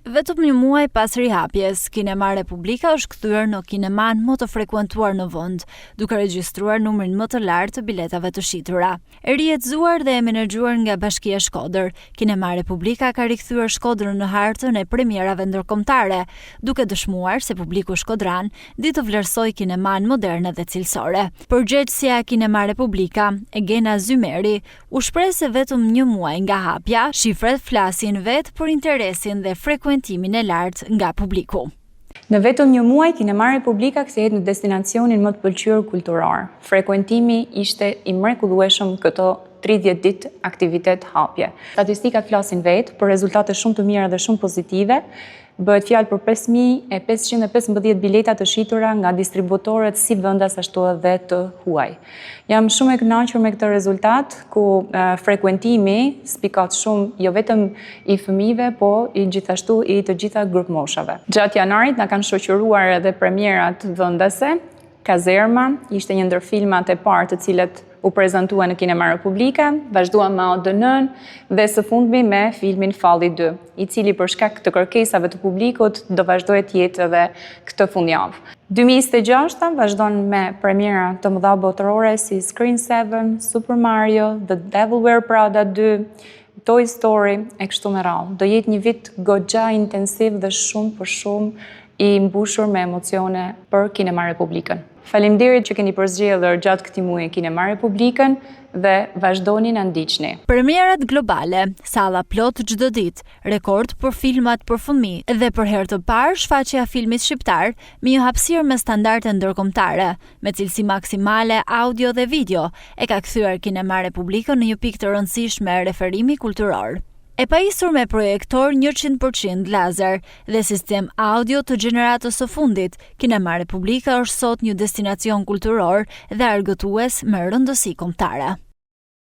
Vetëm një muaj pas rihapjes, Kinema Republika është kthyer në kineman më të frekuentuar në vend, duke regjistruar numrin më të lartë të biletave të shitura. E rihetëzuar dhe e menaxhuar nga Bashkia Shkodër, Kinema Republika ka rikthyer Shkodrën në hartën e premierave ndërkombëtare, duke dëshmuar se publiku shkodran di të vlerësojë kineman moderne dhe cilësore. Përgjegjësja e Kinema Republika, Egena Zymeri, u shpreh se vetëm një muaj nga hapja, shifrat flasin vetë për interesin dhe frekuentimin e lartë nga publiku. Në vetëm një muaj, Kinema Republika kthehet në destinacionin më të pëlqyer kulturor. Frekuentimi ishte i mrekullueshëm këto 30 ditë aktivitet hapje. Statistikat flasin vetë për rezultate shumë të mira dhe shumë pozitive. Bëhet fjalë për 5.515 bileta të shitura nga distributorët si vendas ashtu edhe të huaj. Jam shumë e kënaqur me këtë rezultat, ku frekuentimi spikat shumë jo vetëm i fëmijëve, po i gjithashtu i të gjitha grup moshave. Gjatë janarit na kanë shoqëruar edhe premierat vendase. Kazerma ishte një ndër filmat e parë të cilët u prezantua në Kinema Republika, vazhduam me ODN dhe së fundmi me filmin Falli 2, i cili për shkak të kërkesave të publikut do vazhdojë të jetë edhe këtë fundjavë. 2026 vazhdon me premiera të mëdha botërore si Screen 7, Super Mario, The Devil Wears Prada 2, Toy Story e kështu me radhë. Do jetë një vit goxha intensiv dhe shumë për shumë i mbushur me emocione për Kinema Republikën. Faleminderit që keni përzgjedhur gjatë këtij muaji Kinema Republikën dhe vazhdoni na ndiqni. Premierat globale, salla plot çdo ditë, rekord për filmat për fëmijë dhe për herë të parë shfaqja e filmit shqiptar me një hapësirë me standarde ndërkombëtare, me cilësi maksimale audio dhe video, e ka kthyer Kinema Republikën në një pikë të rëndësishme referimi kulturor. E pajisur me projektor 100% lazer dhe sistem audio të gjeneratës së fundit, Kinema Republika është sot një destinacion kulturor dhe argëtues me rëndësi kombëtare.